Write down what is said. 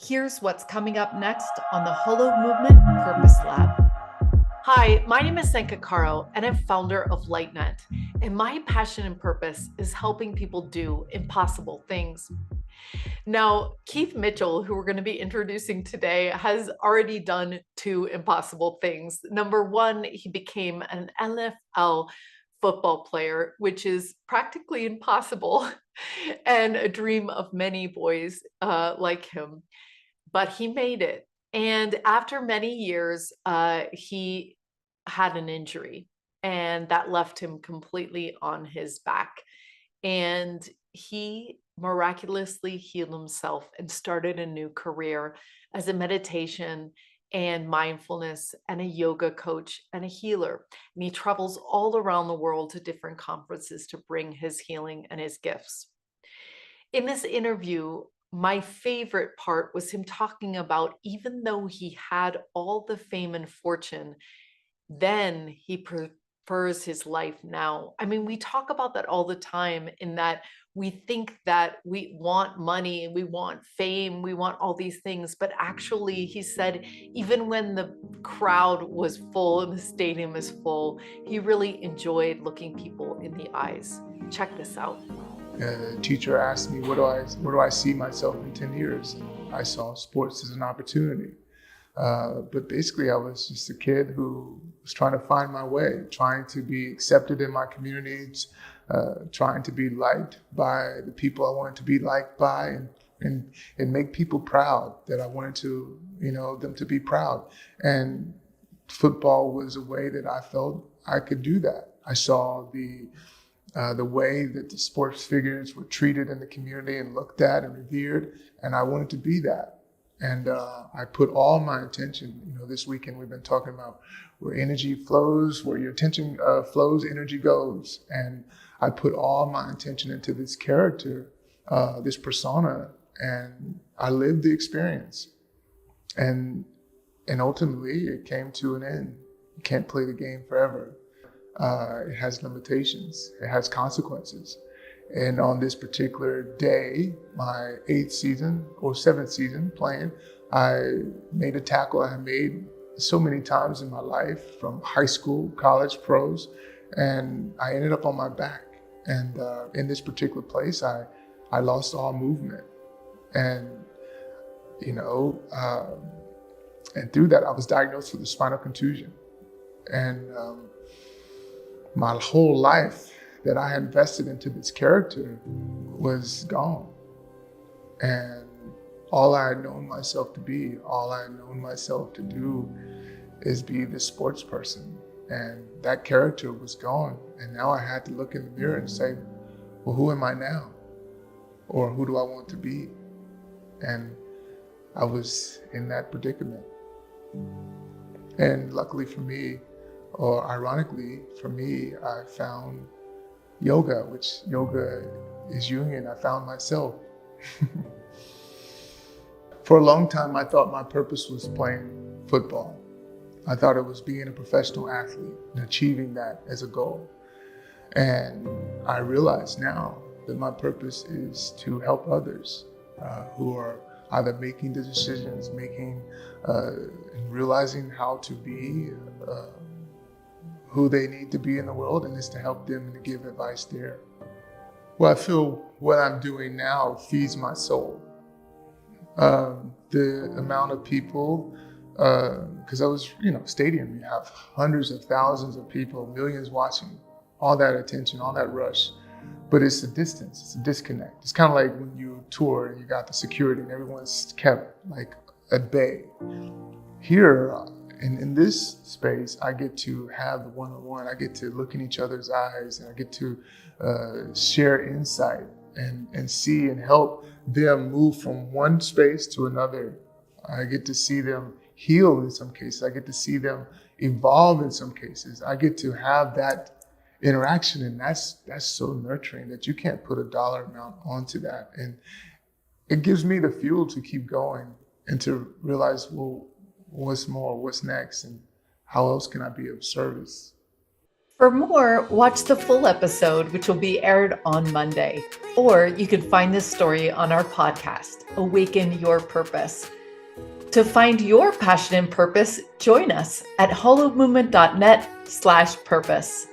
Here's what's coming up next on the Holo Movement Purpose Lab. Hi, my name is Senka Caro, and I'm founder of LightNet. And my passion and purpose is helping people do impossible things. Now, Keith Mitchell, who we're going to be introducing today, has already done two impossible things. Number one, he became an NFL football player, which is practically impossible and a dream of many boys like him. But he made it. And after many years, he had an injury, and that left him completely on his back. And he miraculously healed himself and started a new career as a meditation and mindfulness and a yoga coach and a healer. And he travels all around the world to different conferences to bring his healing and his gifts. In this interview, my favorite part was him talking about even though he had all the fame and fortune, then he prefers his life now. I mean, we talk about that all the time in that we think that we want money, we want fame, we want all these things. But actually, he said, even when the crowd was full and the stadium is full, he really enjoyed looking people in the eyes. Check this out. A teacher asked me, where do I see myself in 10 years? And I saw sports as an opportunity. But basically, I was just a kid who was trying to find my way, trying to be accepted in my communities, trying to be liked by the people I wanted to be liked by, and make people proud that I wanted to, them to be proud. And football was a way that I felt I could do that. I saw the way that the sports figures were treated in the community and looked at and revered, and I wanted to be that. And I put all my attention, this weekend we've been talking about where energy flows, where your attention flows, energy goes. And I put all my attention into this character, this persona, and I lived the experience. And ultimately it came to an end. You can't play the game forever. It has limitations. It has consequences. And on this particular day, my 7th season playing, I made a tackle I had made so many times in my life, from high school, college, pros, and I ended up on my back. And in this particular place, I lost all movement. And, and through that, I was diagnosed with a spinal contusion. And my whole life that I had invested into this character was gone. And all I had known myself to be, all I had known myself to do is be this sports person. And that character was gone. And now I had to look in the mirror and say, well, who am I now? Or who do I want to be? And I was in that predicament. And luckily for me, or ironically for me, I found yoga, which yoga is Jungian. I found myself. For a long time, I thought my purpose was playing football. I thought it was being a professional athlete and achieving that as a goal. And I realize now that my purpose is to help others who are either making the decisions, and realizing how to be who they need to be in the world, and is to help them and to give advice there. Well, I feel what I'm doing now feeds my soul. The amount of people, because I was, stadium, you have hundreds of thousands of people, millions watching, all that attention, all that rush. But it's a distance, it's a disconnect. It's kind of like when you tour and you got the security and everyone's kept like at bay. Here, in this space, I get to have the one-on-one. I get to look in each other's eyes, and I get to share insight and see and help them move from one space to another. I get to see them heal in some cases. I get to see them evolve in some cases. I get to have that interaction, and that's so nurturing that you can't put a dollar amount onto that. And it gives me the fuel to keep going and to realize, well, what's more, what's next, and how else can I be of service? For more, watch the full episode, which will be aired on Monday. Or you can find this story on our podcast, Awaken Your Purpose. To find your passion and purpose, join us at hollowmovement.net/purpose.